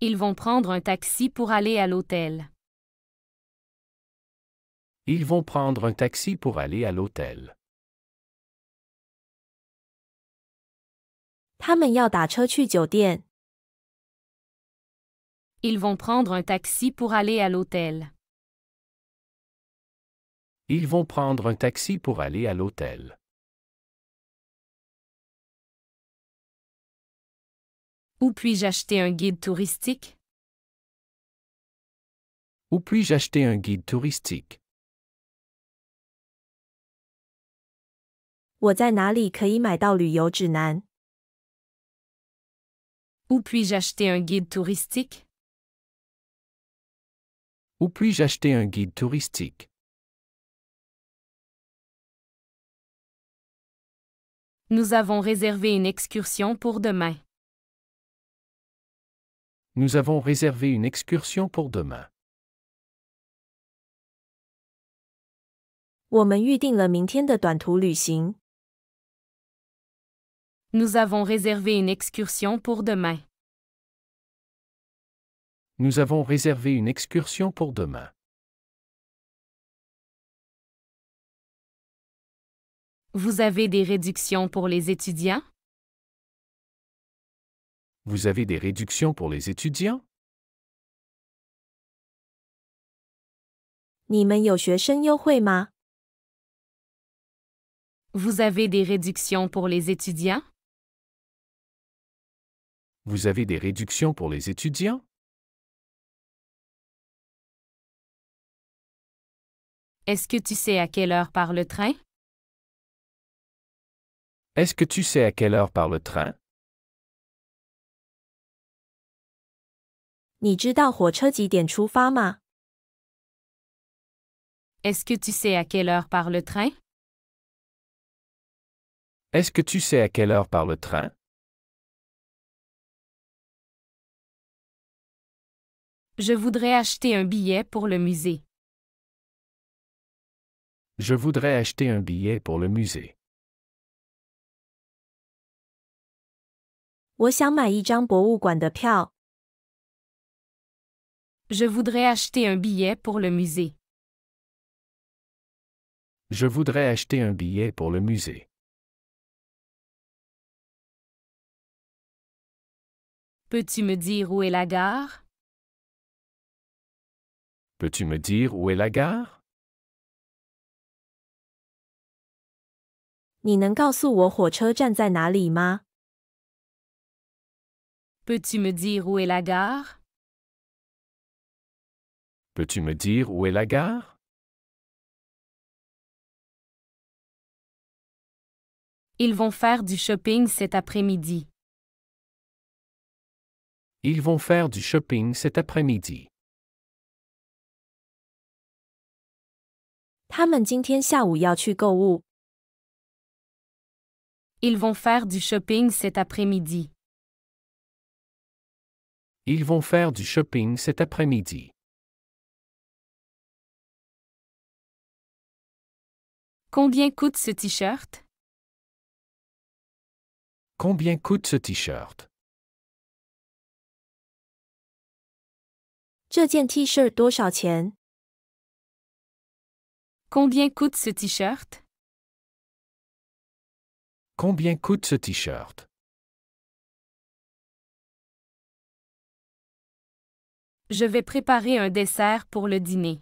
Ils vont prendre un taxi pour aller à l'hôtel. Ils vont prendre un taxi pour aller à l'hôtel. 他们要打车去酒店。Ils vont prendre un taxi pour aller à l'hôtel. Ils vont prendre un taxi pour aller à l'hôtel. Où puis-je acheter un guide touristique? Où puis-je acheter un guide touristique? 我在哪里可以买到旅游指南？ Où puis-je acheter un guide touristique? Où puis-je acheter un guide touristique? Nous avons réservé une excursion pour demain. Nous avons réservé une excursion pour demain. 我们预定了明天的短途旅行。 Nous avons réservé une excursion pour demain. Nous avons réservé une excursion pour demain. Vous avez des réductions pour les étudiants? Vous avez des réductions pour les étudiants? 你们有学生优惠吗？ Vous avez des réductions pour les étudiants? Vous avez des réductions pour les étudiants? Est-ce que tu sais à quelle heure part le train? Est-ce que tu sais à quelle heure part le train? 你知道火车几点出发吗？ Est-ce que tu sais à quelle heure part le train? Est-ce que tu sais à quelle heure part le train? Je voudrais acheter un billet pour le musée. Je voudrais acheter un billet pour le musée. 我想买一张博物馆的票。 Je voudrais acheter un billet pour le musée. Je voudrais acheter un billet pour le musée. Peux-tu me dire où est la gare? Peux-tu me dire où est la gare? 你能告诉我火车站在哪里吗？ Peux-tu me dire où est la gare? Peux-tu me dire où est la gare? Ils vont faire du shopping cet après-midi. Ils vont faire du shopping cet après-midi. 他们今天下午要去购物。 Ils vont faire du shopping cet après-midi. Ils vont faire du shopping cet après-midi. Combien coûte ce t-shirt? Combien coûte ce t-shirt? 这件 T 恤多少钱？ Combien coûte ce t-shirt? Combien coûte ce t-shirt? Je vais préparer un dessert pour le dîner.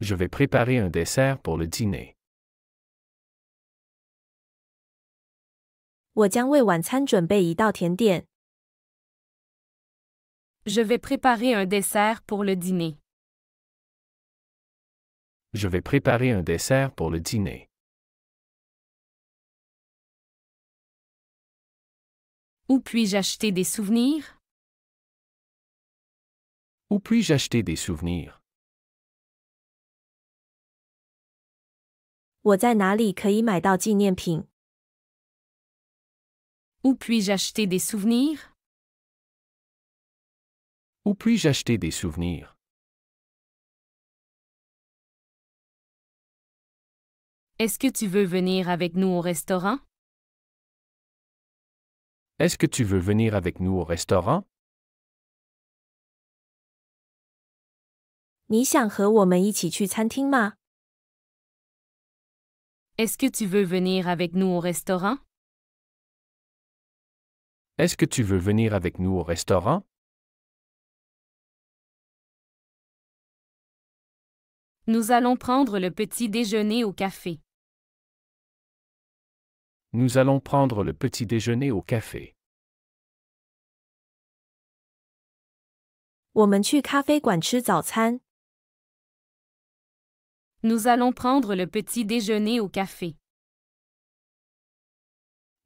Je vais préparer un dessert pour le dîner. 我将为晚餐准备一道甜点。 Je vais préparer un dessert pour le dîner. Je vais préparer un dessert pour le dîner. Où puis-je acheter des souvenirs? Où puis-je acheter des souvenirs? 我在哪里可以买到纪念品？ Où puis-je acheter des souvenirs? Où puis-je acheter des souvenirs? Est-ce que tu veux venir avec nous au restaurant? Est-ce que tu veux venir avec nous au restaurant? 你想和我们一起去餐厅吗？ Est-ce que tu veux venir avec nous au restaurant? Est-ce que tu veux venir avec nous au restaurant? Nous allons prendre le petit déjeuner au café. Nous allons prendre le petit déjeuner au café. 我们去咖啡馆吃早餐。 Nous allons prendre le petit déjeuner au café.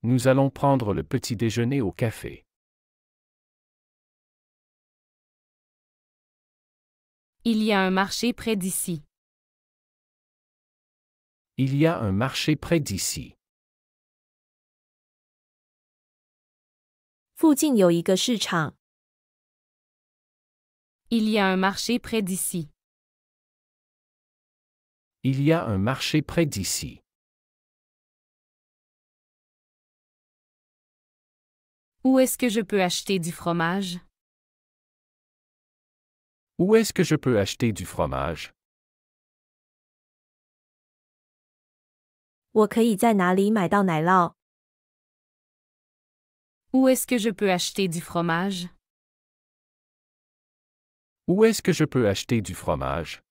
Nous allons prendre le petit déjeuner au café. Il y a un marché près d'ici. Il y a un marché près d'ici. 附近有一个市场。 Il y a un marché près d'ici. Il y a un marché près d'ici. Où est-ce que je peux acheter du fromage? Où est-ce que je peux acheter du fromage? 我可以在哪里买到奶酪？ Où est-ce que je peux acheter du fromage? Où est-ce que je peux acheter du fromage?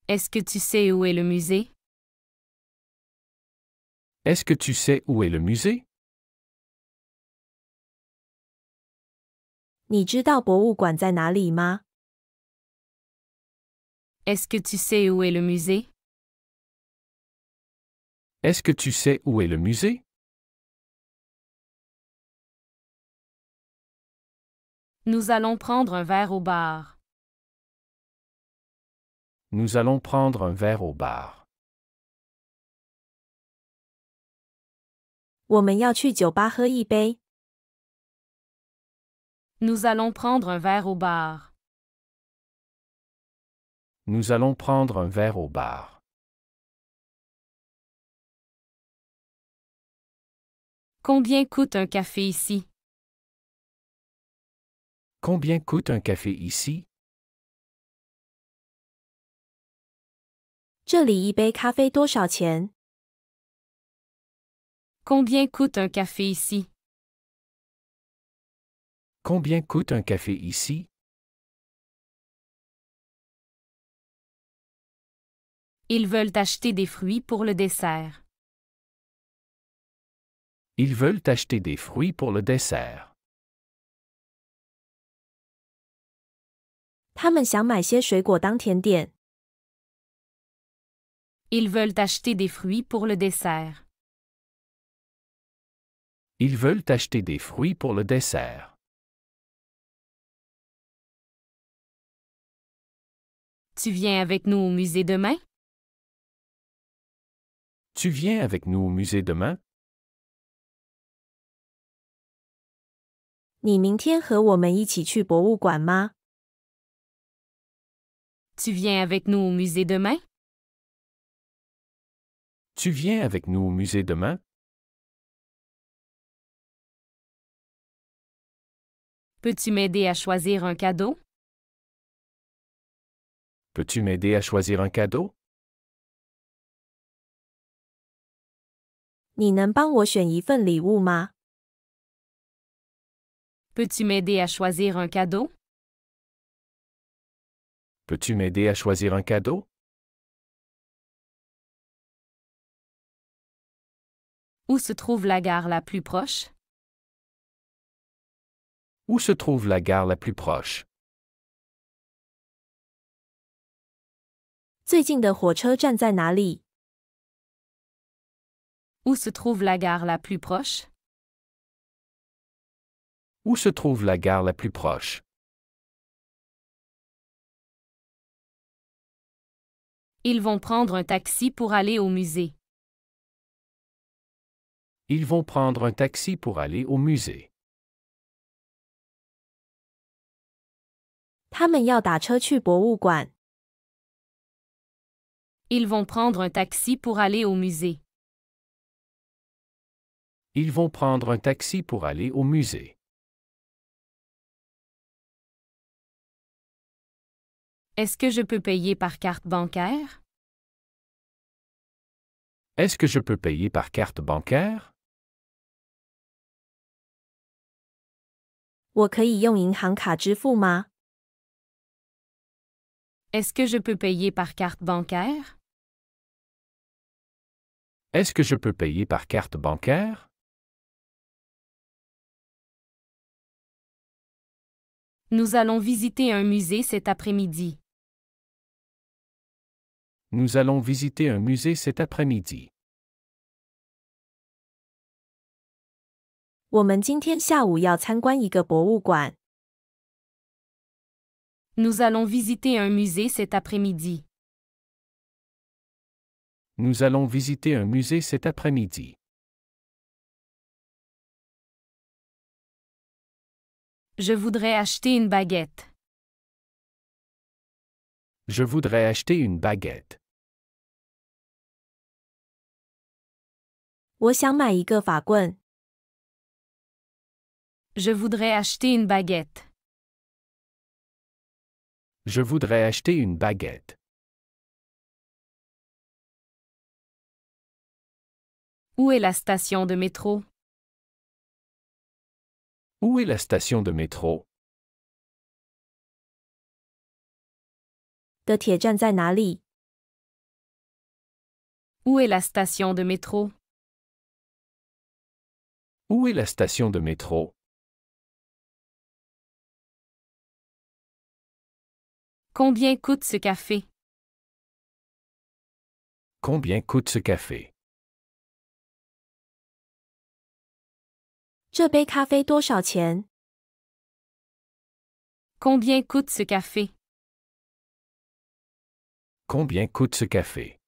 Est-ce que tu sais où est le musée? Est-ce que tu sais où est le musée? 你知道博物馆在哪里吗？ Est-ce que tu sais où est le musée? Est-ce que tu sais où est le musée? Nous allons prendre un verre au bar. Nous allons prendre un verre au bar. 我们要去酒吧喝一杯。 Nous allons prendre un verre au bar. Nous allons prendre un verre au bar. Combien coûte un café ici? Combien coûte un café ici? 这里一杯咖啡多少钱？ Combien coûte un café ici? Combien coûte un café ici? Ils veulent acheter des fruits pour le dessert. Ils veulent acheter des fruits pour le dessert. 他们想买些水果当甜点。 Ils veulent acheter des fruits pour le dessert. Ils veulent acheter des fruits pour le dessert. Tu viens avec nous au musée demain? Tu viens avec nous au musée demain? 你明天和我们一起去博物馆吗？ Tu viens avec nous au musée demain? Tu viens avec nous au musée demain? Peux-tu m'aider à choisir un cadeau? Peux-tu m'aider à choisir un cadeau? 你能帮我选一份礼物吗？ Peux-tu m'aider à choisir un cadeau? Peux-tu m'aider à choisir un cadeau? Où se trouve la gare la plus proche? Où se trouve la gare la plus proche? 最近的火车站在哪里？ Où se trouve la gare la plus proche? Où se trouve la gare la plus proche? Ils vont prendre un taxi pour aller au musée. Ils vont prendre un taxi pour aller au musée. 他们要打车去博物馆。 Ils vont prendre un taxi pour aller au musée. Ils vont prendre un taxi pour aller au musée. Est-ce que je peux payer par carte bancaire? Est-ce que je peux payer par carte bancaire? 我可以用银行卡支付吗？ Est-ce que je peux payer par carte bancaire? Est-ce que je peux payer par carte bancaire? Nous allons visiter un musée cet après-midi. Nous allons visiter un musée cet après-midi. 我们今天下午要参观一个博物馆。 Nous allons visiter un musée cet après-midi. Nous allons visiter un musée cet après-midi. Je voudrais acheter une baguette. Je voudrais acheter une baguette. 我想买一个法棍。 Je voudrais acheter une baguette. Je voudrais acheter une baguette. Où est la station de métro? Où est la station de métro? 的铁站在哪里？ Où est la station de métro? Où est la station de métro? Combien coûte ce café? Combien coûte ce café? 这杯咖啡多少钱？ Combien coûte ce café? Combien coûte ce café?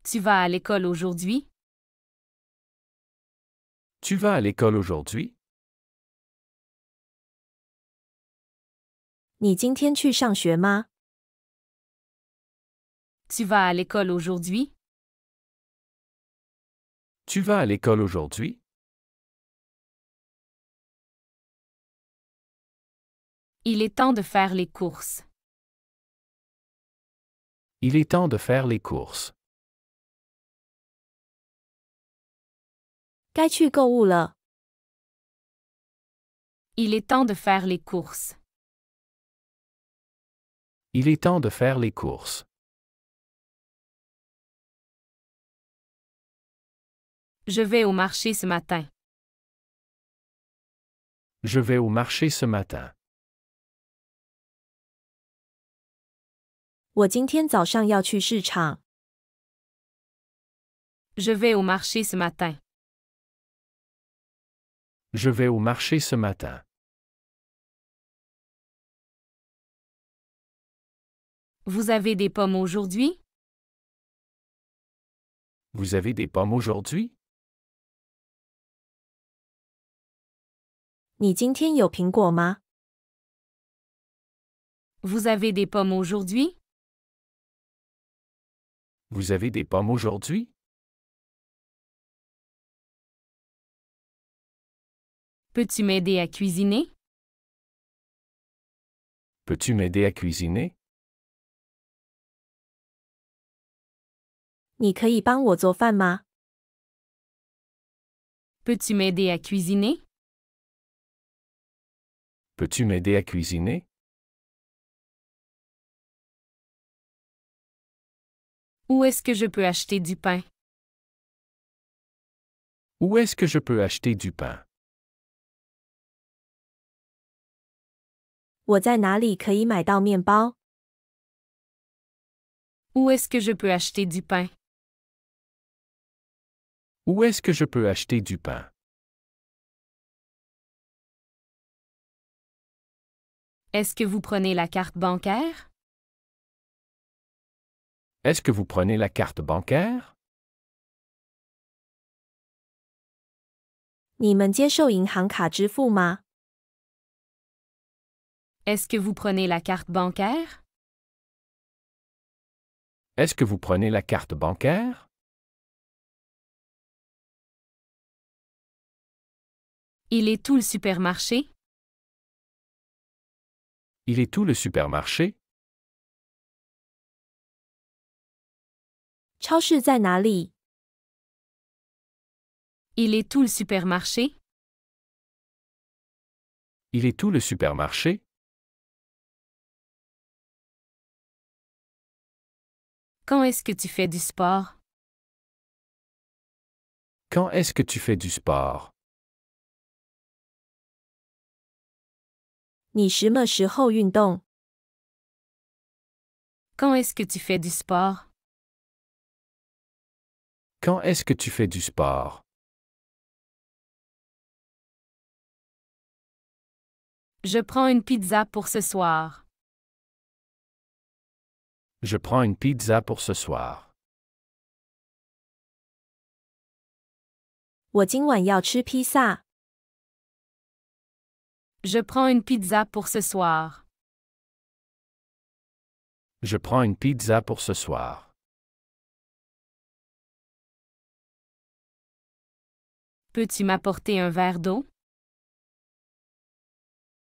Tu vas à l'école aujourd'hui? Tu vas à l'école aujourd'hui? 你今天去上学吗？ Tu vas à l'école aujourd'hui? Tu vas à l'école aujourd'hui? Il est temps de faire les courses. Il est temps de faire les courses. 该去购物了。 Il est temps de faire les courses. Il est temps de faire les courses. Je vais au marché ce matin. Je vais au marché ce matin. 我今天早上要去市场。 Je vais au marché ce matin. Je vais au marché ce matin. Vous avez des pommes aujourd'hui? Vous avez des pommes aujourd'hui? 你今天有苹果吗？ Vous avez des pommes aujourd'hui? Vous avez des pommes aujourd'hui? Peux-tu m'aider à cuisiner? Peux-tu m'aider à cuisiner? 你可以帮我做饭吗？ Peux-tu m'aider à cuisiner? Peux-tu m'aider à cuisiner? Où est-ce que je peux acheter du pain? Où est-ce que je peux acheter du pain? 我在哪里可以买到面包？ Où est-ce que je peux acheter du pain? Où est-ce que je peux acheter du pain? 'Où est-ce que je peux acheter du pain? Est-ce que vous prenez la carte bancaire? Est-ce que vous prenez la carte bancaire? 你们接受银行卡支付吗？ Est-ce que vous prenez la carte bancaire? Est-ce que vous prenez la carte bancaire? Il est où le supermarché? Il est où le supermarché? 超市在哪里？ Il est où le supermarché? Il est où le supermarché? Quand est-ce que tu fais du sport? Quand est-ce que tu fais du sport? 你什么时候运动？ Quand est-ce que tu fais du sport? Quand est-ce que tu fais du sport? Je prends une pizza pour ce soir. Je prends une pizza pour ce soir. 我今晚要吃披萨。 Je prends une pizza pour ce soir. Je prends une pizza pour ce soir. Peux-tu m'apporter un verre d'eau?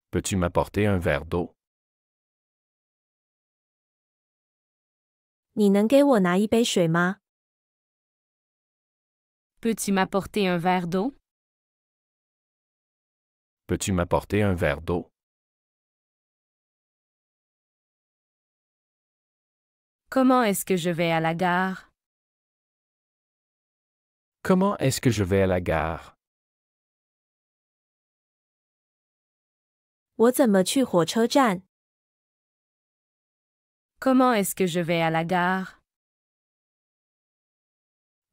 Peux-tu m'apporter un verre d'eau? 你能给我拿一杯水吗？ Peux-tu m'apporter un verre d'eau? Peux-tu m'apporter un verre d'eau? Comment est-ce que je vais à la gare? Comment est-ce que je vais à la gare? 我怎么去火车站？ Comment est-ce que je vais à la gare?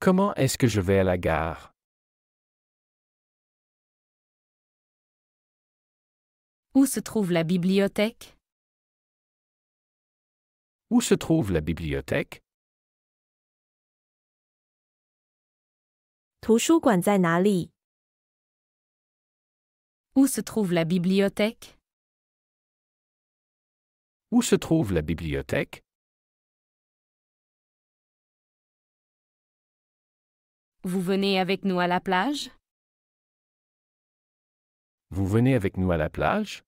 Comment est-ce que je vais à la gare? Où se trouve la bibliothèque? Où se trouve la bibliothèque? 图书馆在哪里？ Où se trouve la bibliothèque? Où se trouve la bibliothèque? Vous venez avec nous à la plage? Vous venez avec nous à la plage?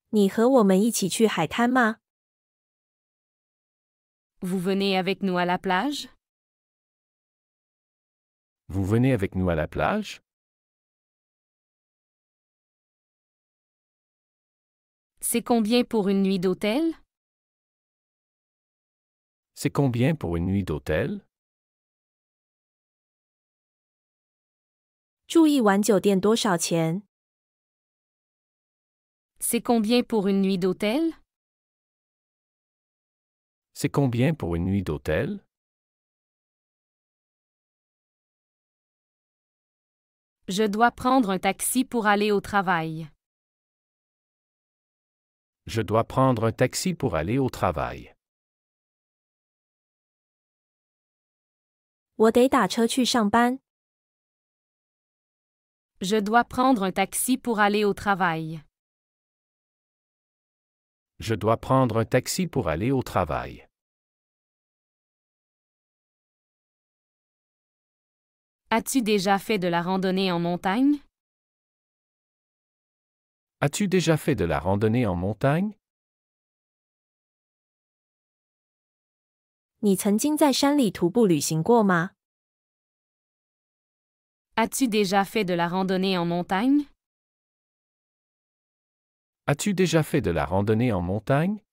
你和我们一起去海滩吗？ Vous venez avec nous à la plage? Vous venez avec nous à la plage? C'est combien pour une nuit d'hôtel? C'est combien pour une nuit d'hôtel? 住一晚酒店多少钱？ C'est combien pour une nuit d'hôtel? C'est combien pour une nuit d'hôtel? Je dois prendre un taxi pour aller au travail. Je dois prendre un taxi pour aller au travail. 我得打车去上班。 Je dois prendre un taxi pour aller au travail. Je dois prendre un taxi pour aller au travail. As-tu déjà fait de la randonnée en montagne? As-tu déjà fait de la randonnée en montagne? 你曾经在山里徒步旅行过吗？ As-tu déjà fait de la randonnée en montagne? As-tu déjà fait de la randonnée en montagne?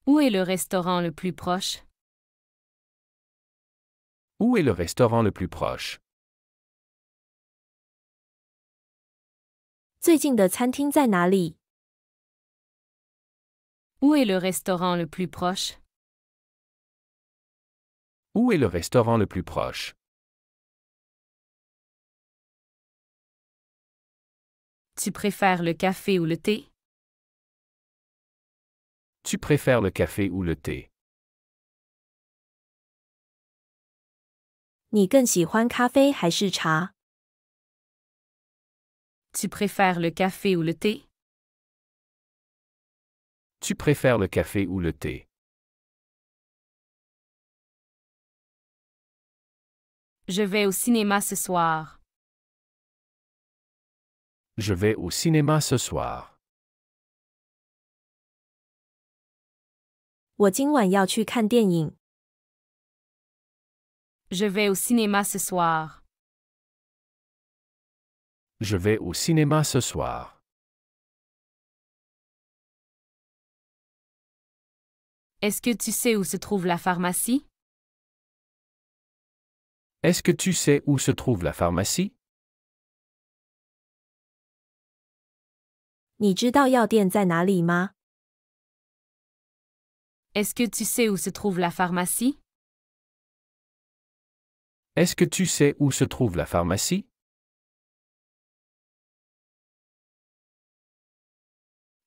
Où est le restaurant le plus proche? Où est le restaurant le plus proche? 最近的餐厅在哪里？ Où est le restaurant le plus proche? Où est le restaurant le plus proche? Tu préfères le café ou le thé? Tu préfères le café ou le thé? 你更喜欢咖啡还是茶？ Tu préfères le café ou le thé? Tu préfères le café ou le thé? Je vais au cinéma ce soir. Je vais au cinéma ce soir. 我今晚要去看电影。Je vais au cinéma ce soir. Je vais au cinéma ce soir. Est-ce que tu sais où se trouve la pharmacie? Est-ce que tu sais où se trouve la pharmacie? 你知道药店在哪里吗？ Est-ce que tu sais où se trouve la pharmacie? Est-ce que tu sais où se trouve la pharmacie?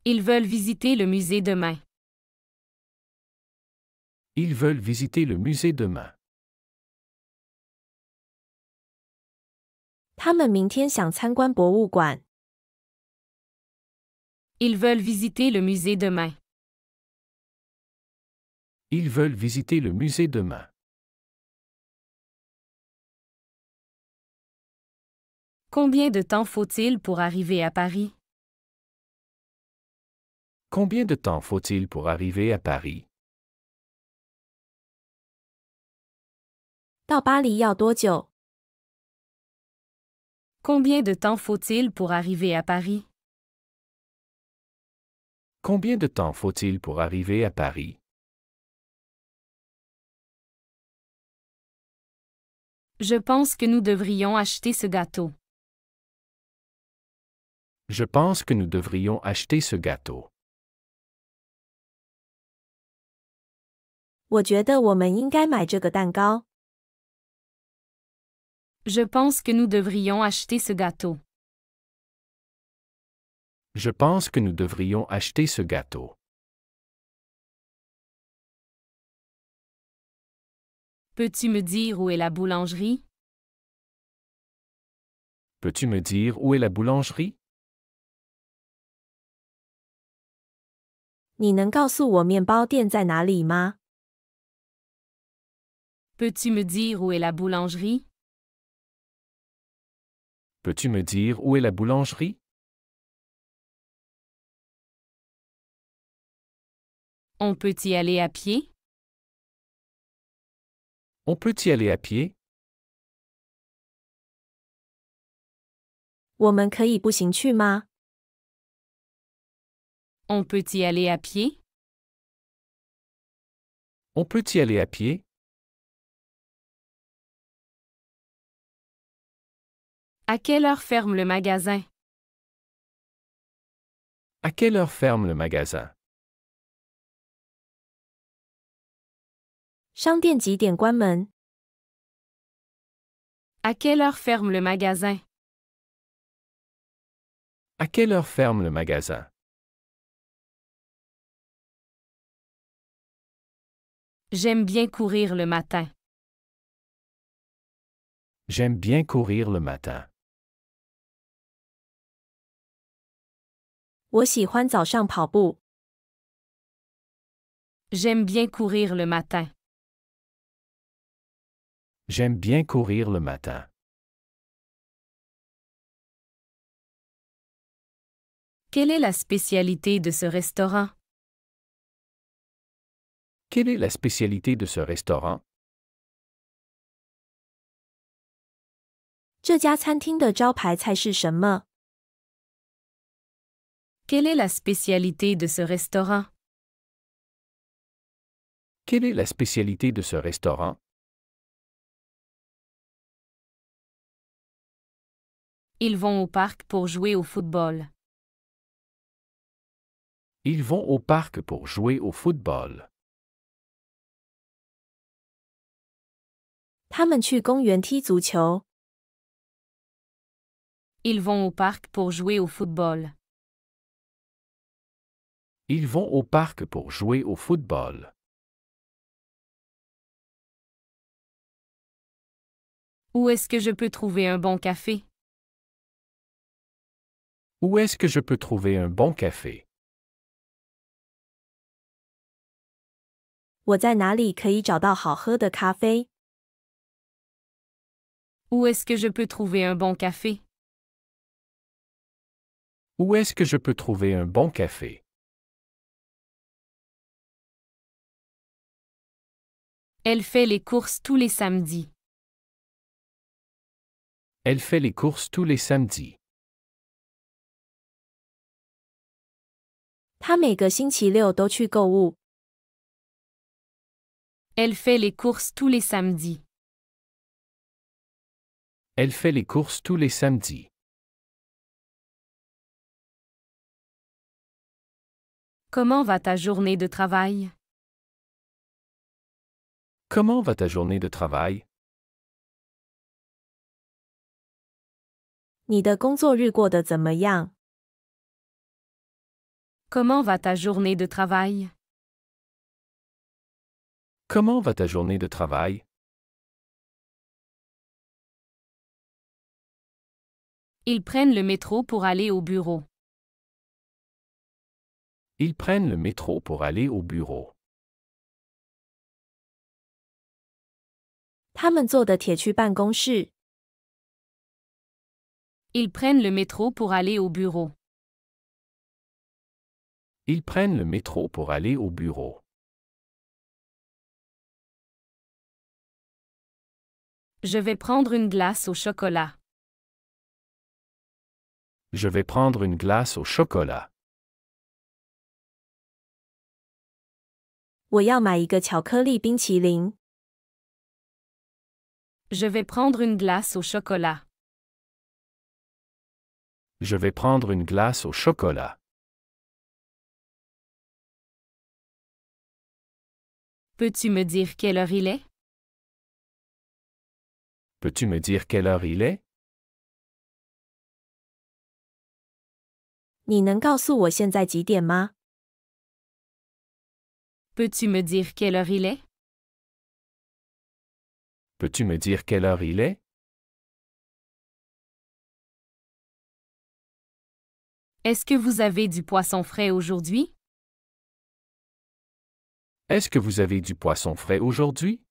Ils veulent visiter le musée demain. Ils veulent visiter le musée demain. 他们明天想参观博物馆。 Ils veulent visiter le musée demain. Ils veulent visiter le musée demain. Combien de temps faut-il pour arriver à Paris? Combien de temps faut-il pour arriver à Paris? 到巴黎要多久？ Combien de temps faut-il pour arriver à Paris? Combien de temps faut-il pour arriver à Paris? Je pense que nous devrions acheter ce gâteau. Je pense que nous devrions acheter ce gâteau. 我觉得我们应该买这个蛋糕。 Je pense que nous devrions acheter ce gâteau. Je pense que nous devrions acheter ce gâteau. Peux-tu me dire où est la boulangerie? Peux-tu me dire où est la boulangerie? 你能告诉我面包店在哪里吗？ Peux-tu me dire où est la boulangerie? Peux-tu me dire où est la boulangerie? On peut y aller à pied? On peut y aller à pied? 我们可以步行去吗？ On peut y aller à pied? On peut y aller à pied? À quelle heure ferme le magasin? À quelle heure ferme le magasin? 商店几点关门？ À quelle heure ferme le magasin? À quelle heure ferme le magasin? J'aime bien courir le matin. J'aime bien courir le matin. 我喜欢早上跑步。 J'aime bien courir le matin. J'aime bien courir le matin. Quelle est la spécialité de ce restaurant? Quelle est la spécialité de ce restaurant? 这家餐厅的招牌菜是什么？ Quelle est la spécialité de ce restaurant? Quelle est la spécialité de ce restaurant? Ils vont au parc pour jouer au football. Ils vont au parc pour jouer au football. 他们去公园踢足球。 Ils vont au parc pour jouer au football. Ils vont au parc pour jouer au football. Où est-ce que je peux trouver un bon café? Où est-ce que je peux trouver un bon café? 我在哪里可以找到好喝的咖啡？ Où est-ce que je peux trouver un bon café? Où est-ce que je peux trouver un bon café? Elle fait les courses tous les samedis. Elle fait les courses tous les samedis. 他每个星期六都去购物。 Elle fait les courses tous les samedis. Elle fait les courses tous les samedis. Comment va ta journée de travail? Comment va ta journée de travail? 你的工作日过得怎么样？ Comment va ta journée de travail? Comment va ta journée de travail? Ils prennent le métro pour aller au bureau. Ils prennent le métro pour aller au bureau. 他们坐的铁去办公室。 Ils prennent le métro pour aller au bureau. Ils prennent le métro pour aller au bureau. Je vais prendre une glace au chocolat. Je vais prendre une glace au chocolat. 我要买一个巧克力冰淇淋。 Je vais prendre une glace au chocolat. Je vais prendre une glace au chocolat. Peux-tu me dire quelle heure il est? Peux-tu me dire quelle heure il est? 你能告诉我现在几点吗？ Peux-tu me dire quelle heure il est? Peux-tu me dire quelle heure il est? Est-ce que vous avez du poisson frais aujourd'hui? Est-ce que vous avez du poisson frais aujourd'hui?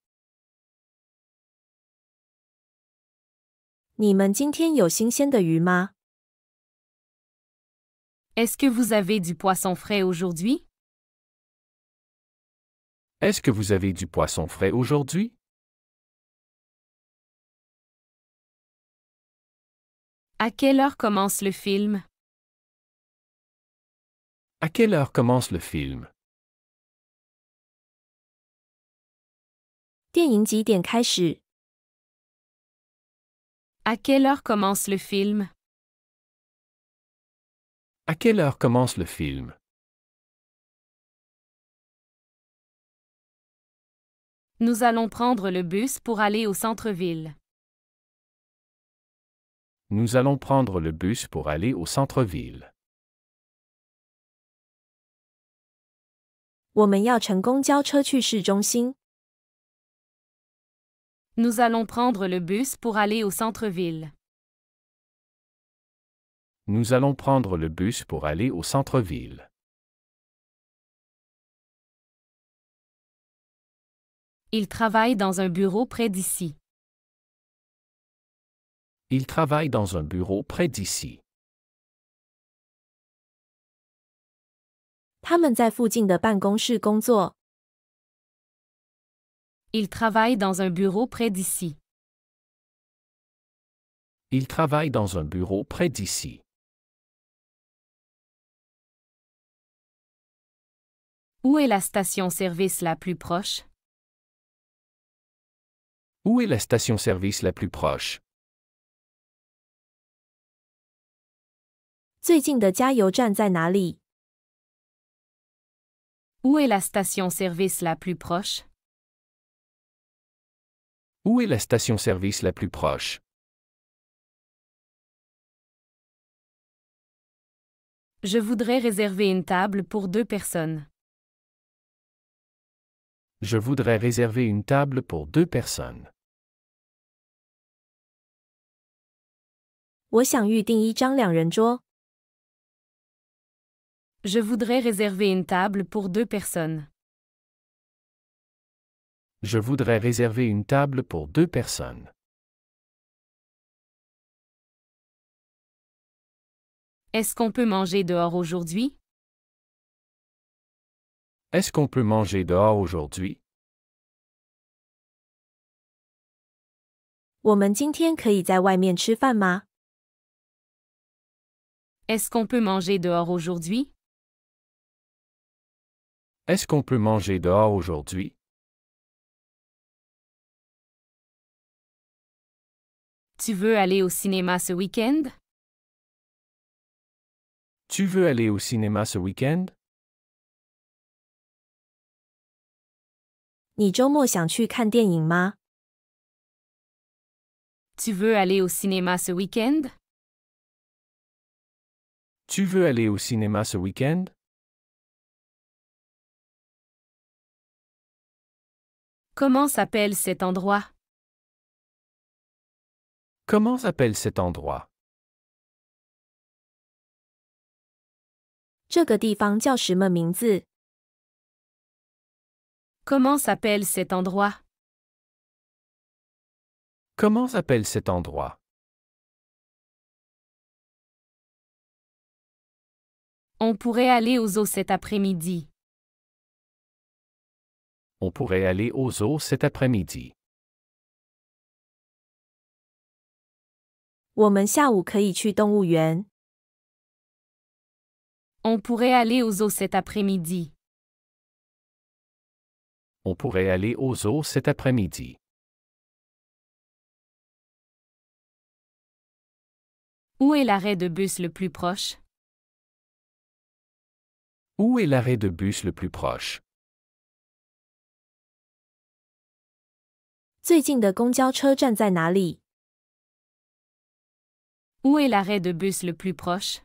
你们今天有新鲜的鱼吗？ Est-ce que vous avez du poisson frais aujourd'hui? Est-ce que vous avez du poisson frais aujourd'hui? À quelle heure commence le film? À quelle heure commence le film? 电影几点开始？ À quelle heure commence le film? À quelle heure commence le film? Nous allons prendre le bus pour aller au centre-ville. Nous allons prendre le bus pour aller au centre-ville. 我们要乘公交车去市中心。 Nous allons prendre le bus pour aller au centre-ville. Nous allons prendre le bus pour aller au centre-ville. Il travaille dans un bureau près d'ici. Il travaille dans un bureau près d'ici. 他们在附近的办公室工作。 Il travaille dans un bureau près d'ici. Il travaille dans un bureau près d'ici. Où est la station-service la plus proche? Où est la station-service la plus proche? 最近的加油站在哪里？ Où est la station-service la plus proche? Où est la station-service la plus proche? Je voudrais réserver une table pour 2 personnes. Je voudrais réserver une table pour 2 personnes. 我想预订一张两人桌。Je voudrais réserver une table pour 2 personnes. Je voudrais réserver une table pour 2 personnes. Est-ce qu'on peut manger dehors aujourd'hui? Est-ce qu'on peut manger dehors aujourd'hui? 我们今天可以在外面吃饭吗？ Est-ce qu'on peut manger dehors aujourd'hui? Est-ce qu'on peut manger dehors aujourd'hui? Tu veux aller au cinéma ce week-end? Tu veux aller au cinéma ce week-end? 你周末想去看电影吗？ Tu veux aller au cinéma ce week-end? Tu veux aller au cinéma ce week-end? Comment s'appelle cet endroit? Comment s'appelle cet endroit? 这个地方叫什么名字？ Comment s'appelle cet endroit? Comment s'appelle cet endroit? On pourrait aller aux eaux cet après-midi. On pourrait aller aux eaux cet après-midi. 我们下午可以去动物园。 On pourrait aller aux eaux cet après-midi. On pourrait aller aux eaux cet après-midi. Où est l'arrêt de bus le plus proche? Où est l'arrêt de bus le plus proche? 最近的公交车站在哪里？ Où est l'arrêt de bus le plus proche?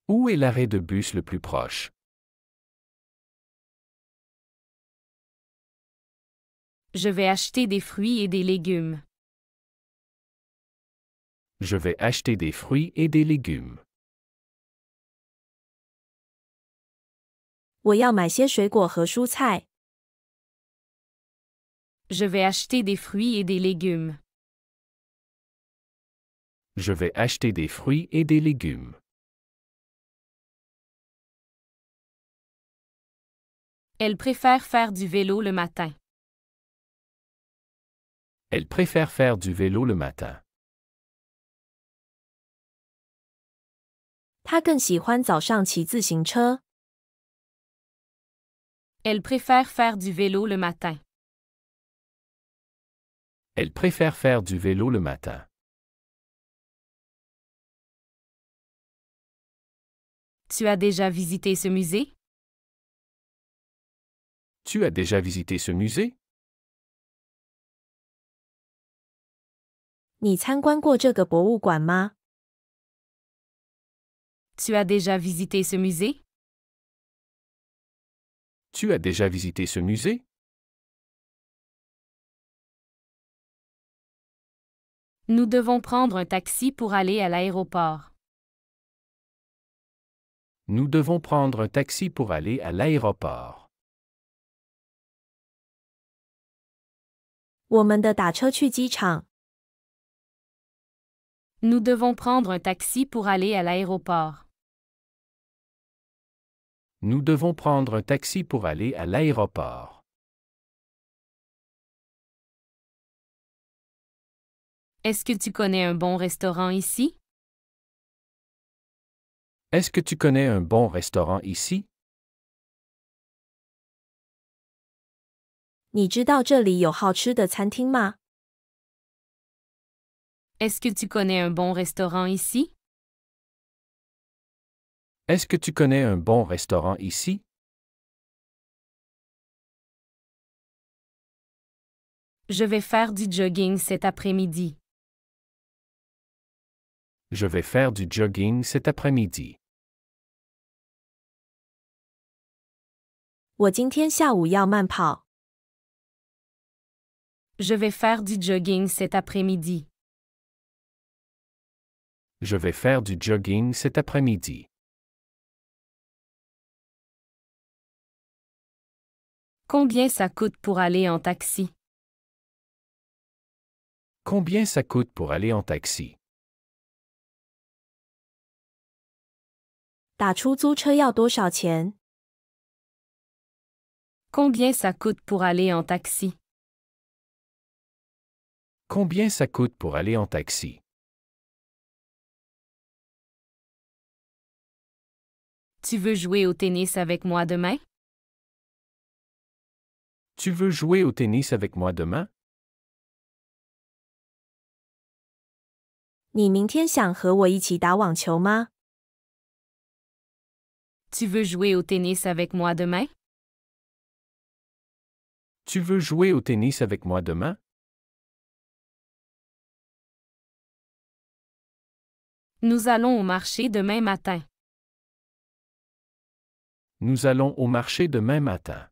Où est l'arrêt de bus le plus proche? Je vais acheter des fruits et des légumes. Je vais acheter des fruits et des légumes. 我要买些水果和蔬菜。 Je vais acheter des fruits et des légumes. Je vais acheter des fruits et des légumes. Elle préfère faire du vélo le matin. Elle préfère faire du vélo le matin. 他更喜欢早上骑自行车。 Elle préfère faire du vélo le matin. Elle préfère faire du vélo le matin. Tu as déjà visité ce musée? Tu as déjà visité ce musée? 你参观过这个博物馆吗？ Tu as déjà visité ce musée? Tu as déjà visité ce musée? Nous devons prendre un taxi pour aller à l'aéroport. Nous devons prendre un taxi pour aller à l'aéroport. 我们的打车去机场。 Nous devons prendre un taxi pour aller à l'aéroport. Nous devons prendre un taxi pour aller à l'aéroport. Est-ce que tu connais un bon restaurant ici? Est-ce que tu connais un bon restaurant ici? 你知道这里有好吃的餐厅吗？ Est-ce que tu connais un bon restaurant ici? Est-ce que tu connais un bon restaurant ici? Je vais faire du jogging cet après-midi. Je vais faire du jogging cet après-midi. 我今天下午要慢跑。 Je vais faire du jogging cet après-midi. Je vais faire du jogging cet après-midi. Combien ça coûte pour aller en taxi? Combien ça coûte pour aller en taxi? 打出租车要多少钱？ Combien ça coûte pour aller en taxi? Combien ça coûte pour aller en taxi? Tu veux jouer au tennis avec moi demain? Tu veux jouer au tennis avec moi demain? 你明天想和我一起打网球吗？ Tu veux jouer au tennis avec moi demain? Tu veux jouer au tennis avec moi demain? Nous allons au marché demain matin. Nous allons au marché demain matin.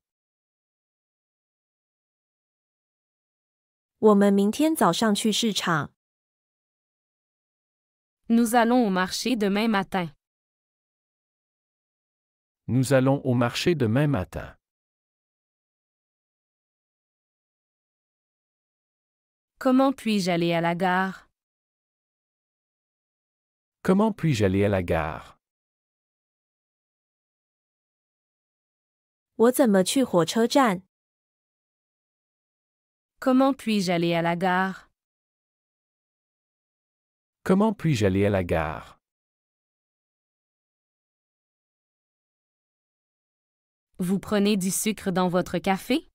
我们明天早上去市场。 Nous allons au marché demain matin. Nous allons au marché demain matin. Comment puis-je aller à la gare? Comment puis-je aller à la gare? 我怎么去火车站？ Comment puis-je aller à la gare? Comment puis-je aller à la gare? Vous prenez du sucre dans votre café?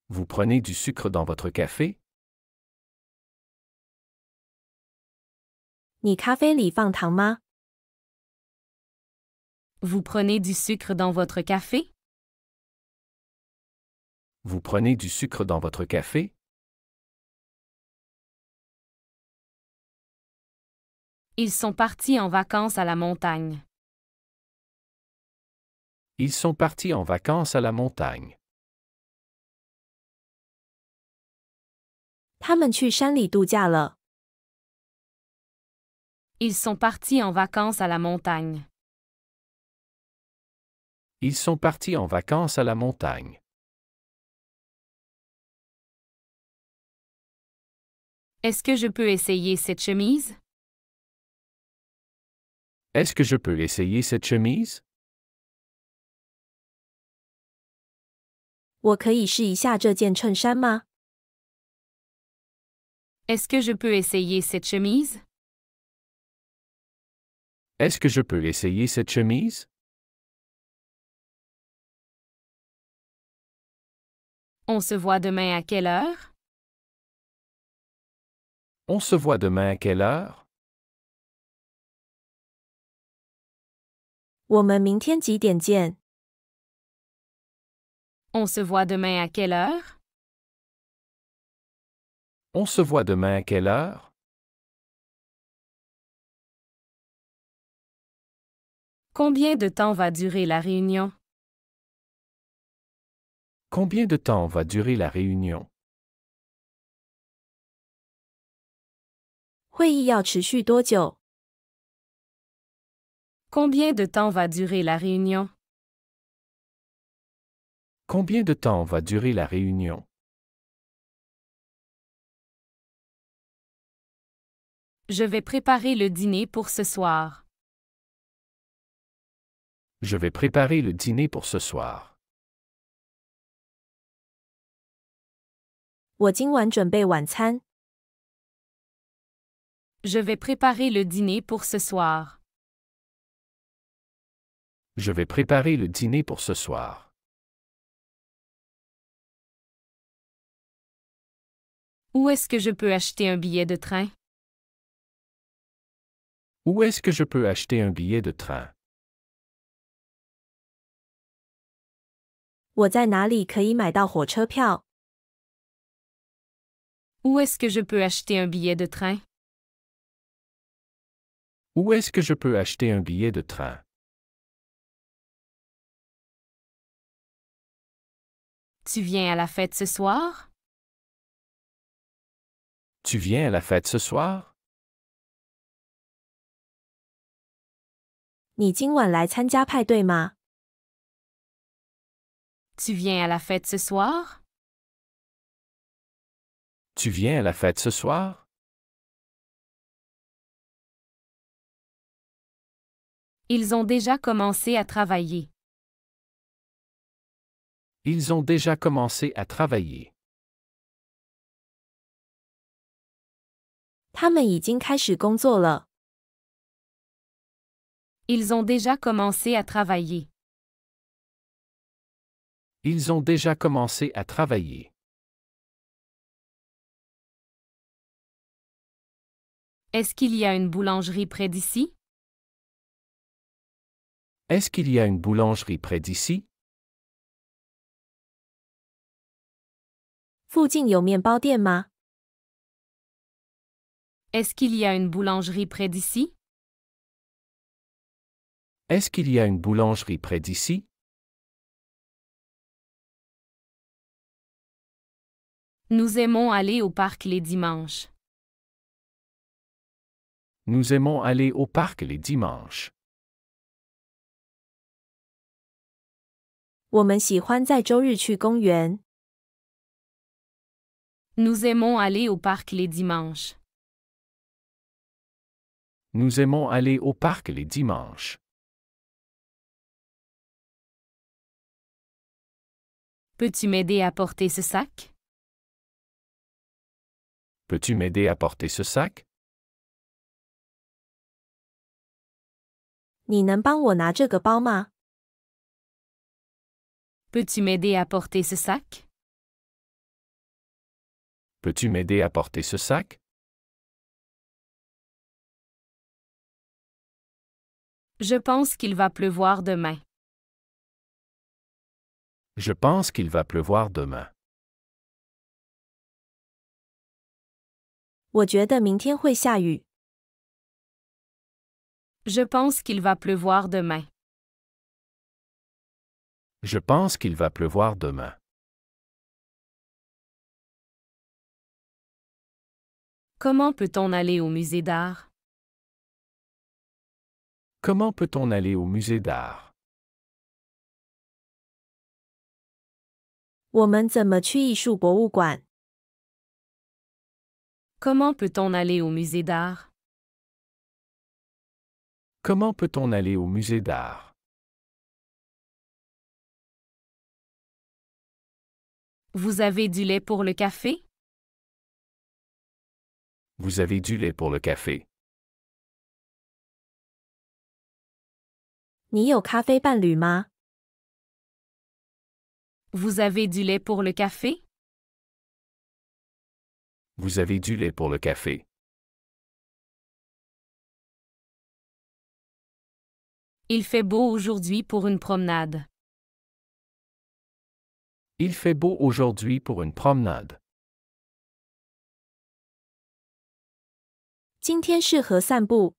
Vous prenez du sucre dans votre café? 你咖啡里放糖吗？ Vous prenez du sucre dans votre café? Vous prenez du sucre dans votre café? Ils sont partis en vacances à la montagne. Ils sont partis en vacances à la montagne. 他们去山里度假了。 Ils sont partis en vacances à la montagne. Ils sont partis en vacances à la montagne. Est-ce que je peux essayer cette chemise? Est-ce que je peux essayer cette chemise? 我可以试一下这件衬衫吗？ Est-ce que je peux essayer cette chemise? Est-ce que je peux essayer cette chemise? On se voit demain à quelle heure? On se voit demain à quelle heure? 我们明天几点见？ On se voit demain à quelle heure? On se voit demain à quelle heure? Combien de temps va durer la réunion? Combien de temps va durer la réunion? 会议要持续多久？ Combien de temps va durer la réunion? Combien de temps va durer la réunion? Je vais préparer le dîner pour ce soir. Je vais préparer le dîner pour ce soir. 我今晚准备晚餐。 Je vais préparer le dîner pour ce soir. Je vais préparer le dîner pour ce soir. Où est-ce que je peux acheter un billet de train? Où est-ce que je peux acheter un billet de train? 我在哪里可以买到火车票？ Où est-ce que je peux acheter un billet de train? Où est-ce que je peux acheter un billet de train? Tu viens à la fête ce soir? Tu viens à la fête ce soir? 你今晚来参加派对吗？ Tu viens à la fête ce soir? Tu viens à la fête ce soir? Ils ont déjà commencé à travailler. Ils ont déjà commencé à travailler. 他们已经开始工作了。Ils ont déjà commencé à travailler. Ils ont déjà commencé à travailler. Est-ce qu'il y a une boulangerie près d'ici? Est-ce qu'il y a une boulangerie près d'ici? 附近有面包店吗？ Est-ce qu'il y a une boulangerie près d'ici? Est-ce qu'il y a une boulangerie près d'ici? Nous aimons aller au parc les dimanches. Nous aimons aller au parc les dimanches. 我们喜欢在周日去公园。 Nous aimons aller au parc les dimanches. Nous aimons aller au parc les dimanches. Peux-tu m'aider à porter ce sac? Peux-tu m'aider à porter ce sac? 你能帮我拿这个包吗？ Peux-tu m'aider à porter ce sac? Peux-tu m'aider à porter ce sac? Je pense qu'il va pleuvoir demain. Je pense qu'il va pleuvoir demain. 我觉得明天会下雨。 Je pense qu'il va pleuvoir demain. Je pense qu'il va pleuvoir demain. Comment peut-on aller au musée d'art? Comment peut-on aller au musée d'art? 我们怎么去艺术博物馆？ Comment peut-on aller au musée d'art? Comment peut-on aller au musée d'art? Vous avez du lait pour le café? Vous avez du lait pour le café? 你有咖啡伴侣吗？ Vous avez du lait pour le café? Vous avez du lait pour le café? Il fait beau aujourd'hui pour une promenade. Il fait beau aujourd'hui pour une promenade. 今天适合散步。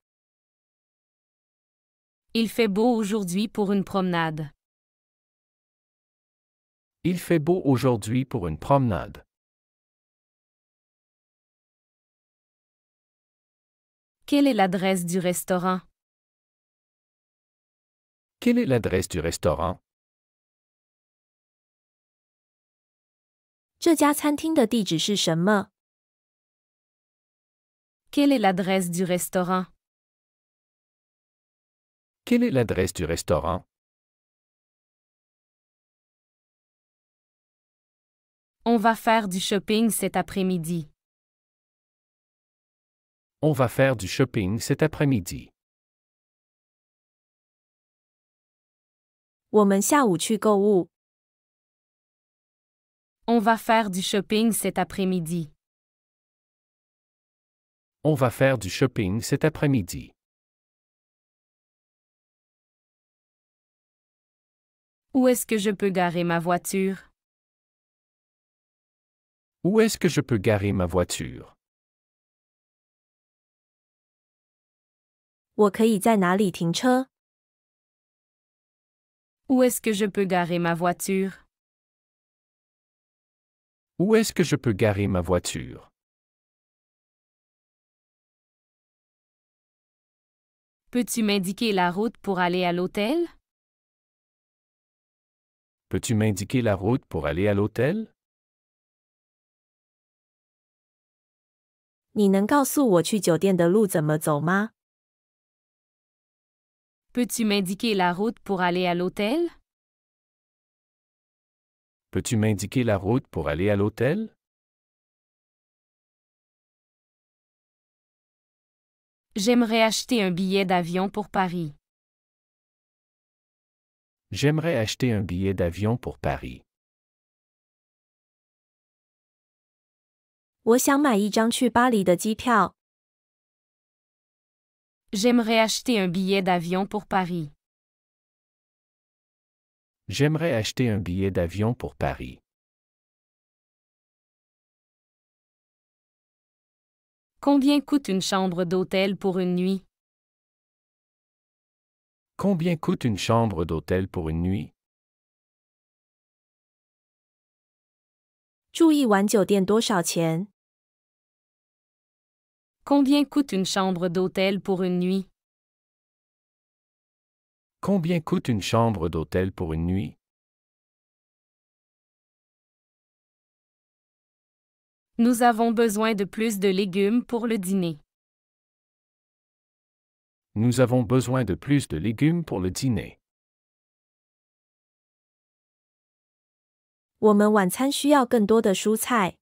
Il fait beau aujourd'hui pour une promenade. Il fait beau aujourd'hui pour une promenade. Quelle est l'adresse du restaurant? Quelle est l'adresse du restaurant? 这家餐厅的地址是什么？ Quelle est l'adresse du restaurant? Quelle est l'adresse du restaurant? On va faire du shopping cet après-midi. On va faire du shopping cet après-midi. 我们下午去购物。 On va faire du shopping cet après-midi. On va faire du shopping cet après-midi. Où est-ce que je peux garer ma voiture? Où est-ce que je peux garer ma voiture? 我可以在哪里停车？ Où est-ce que je peux garer ma voiture? Où est-ce que je peux garer ma voiture? Peux-tu m'indiquer la route pour aller à l'hôtel? Peux-tu m'indiquer la route pour aller à l'hôtel? 你能告诉我去酒店的路怎么走吗？ Peux-tu m'indiquer la route pour aller à l'hôtel? Peux-tu m'indiquer la route pour aller à l'hôtel? J'aimerais acheter un billet d'avion pour Paris. J'aimerais acheter un billet d'avion pour Paris. 我想买一张去巴黎的机票。 J'aimerais acheter un billet d'avion pour Paris. J'aimerais acheter un billet d'avion pour Paris. Combien coûte une chambre d'hôtel pour une nuit? Combien coûte une chambre d'hôtel pour une nuit? 住一晚酒店多少钱？ Combien coûte une chambre d'hôtel pour une nuit? Combien coûte une chambre d'hôtel pour une nuit? Nous avons besoin de plus de légumes pour le dîner. Nous avons besoin de plus de légumes pour le dîner. 我们晚餐需要更多的蔬菜。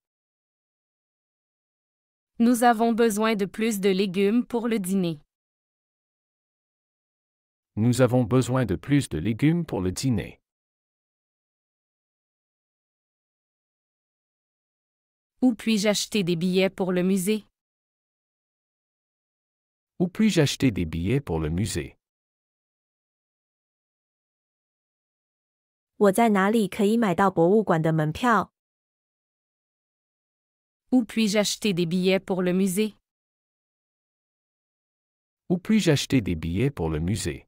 Nous avons besoin de plus de légumes pour le dîner. Nous avons besoin de plus de légumes pour le dîner. Où puis-je acheter des billets pour le musée? Où puis-je acheter des billets pour le musée? 我在哪里可以买到博物馆的门票？ Où puis-je acheter des billets pour le musée? Où puis-je acheter des billets pour le musée?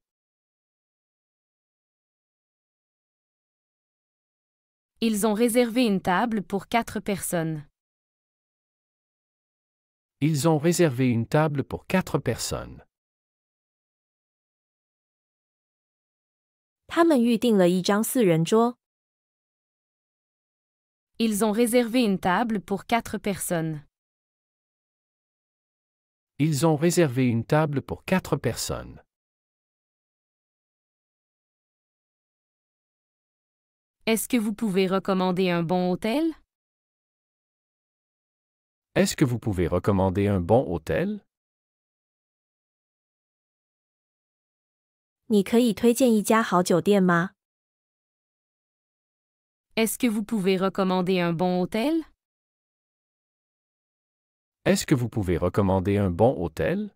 Ils ont réservé une table pour 4 personnes. Ils ont réservé une table pour 4 personnes. 他们预订了一张4人桌。 Ils ont réservé une table pour 4 personnes. Ils ont réservé une table pour 4 personnes. Est-ce que vous pouvez recommander un bon hôtel? Est-ce que vous pouvez recommander un bon hôtel? 你可以推荐一家好酒店吗？ Est-ce que vous pouvez recommander un bon hôtel? Est-ce que vous pouvez recommander un bon hôtel?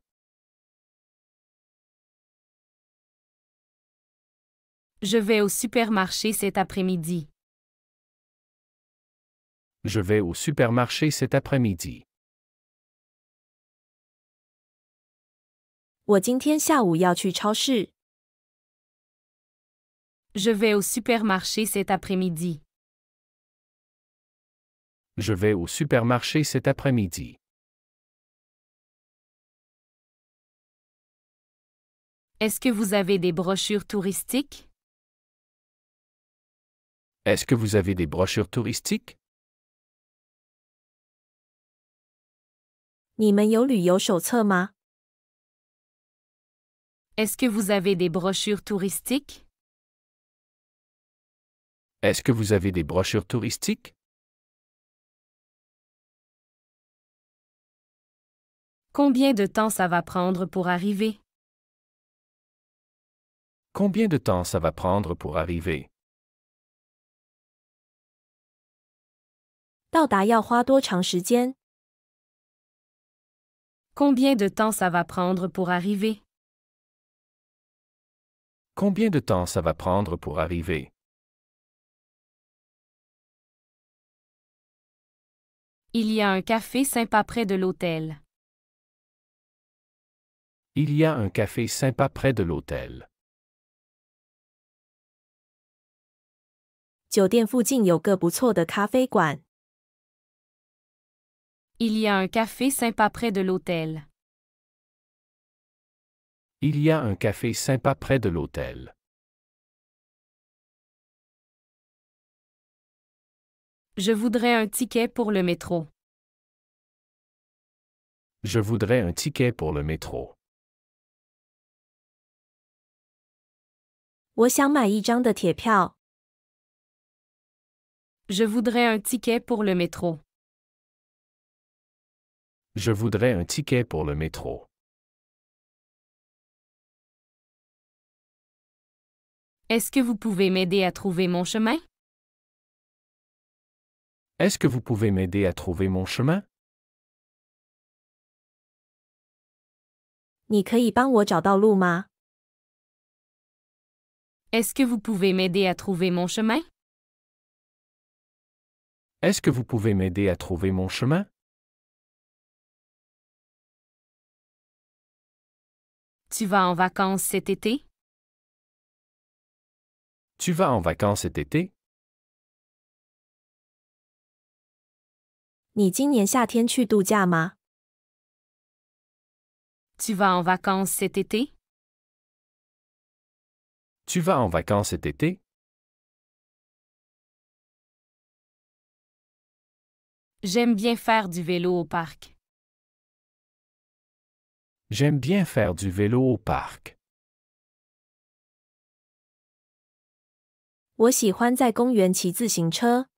Je vais au supermarché cet après-midi. Je vais au supermarché cet après-midi. 我今天下午要去超市。 Je vais au supermarché cet après-midi. Je vais au supermarché cet après-midi. Est-ce que vous avez des brochures touristiques? Est-ce que vous avez des brochures touristiques? 你们有旅游手册吗？ Est-ce que vous avez des brochures touristiques? Est-ce que vous avez des brochures touristiques? Combien de temps ça va prendre pour arriver? Combien de temps ça va prendre pour arriver? 到达要花多长时间？ Combien de temps ça va prendre pour arriver? Combien de temps ça va prendre pour arriver? Il y a un café sympa près de l'hôtel. Il y a un café sympa près de l'hôtel. 酒店附近有个不错的咖啡馆。 Il y a un café sympa près de l'hôtel. Il y a un café sympa près de l'hôtel. Je voudrais un ticket pour le métro. Je voudrais un ticket pour le métro. 我想买一张的铁票。Je voudrais un ticket pour le métro. Je voudrais un ticket pour le métro. Est-ce que vous pouvez m'aider à trouver mon chemin? Est-ce que vous pouvez m'aider à trouver mon chemin? 你可以帮我找到路吗？ Est-ce que vous pouvez m'aider à trouver mon chemin? Est-ce que vous pouvez m'aider à trouver mon chemin? Tu vas en vacances cet été? Tu vas en vacances cet été? 你今年夏天去度假吗？ Tu vas en vacances cet été? Tu vas en vacances cet été? J'aime bien faire du vélo au parc. J'aime bien faire du vélo au parc. 我喜欢在公园骑自行车。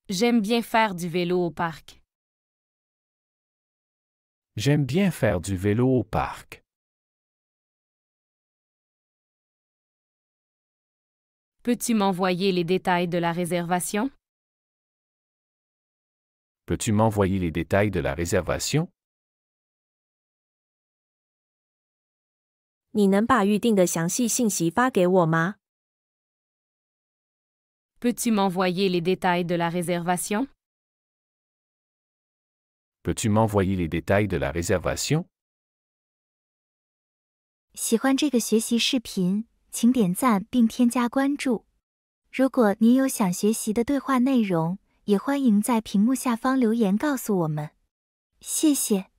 J'aime bien faire du vélo au parc. J'aime bien faire du vélo au parc. Peux-tu m'envoyer les détails de la réservation? Peux-tu m'envoyer les détails de la réservation? 你能把预定的详细信息发给我吗？ Peux-tu m'envoyer les détails de la réservation? Peux-tu m'envoyer les détails de la réservation? 喜欢这个学习视频，请点赞并添加关注。如果您有想学习的对话内容，也欢迎在屏幕下方留言告诉我们。谢谢。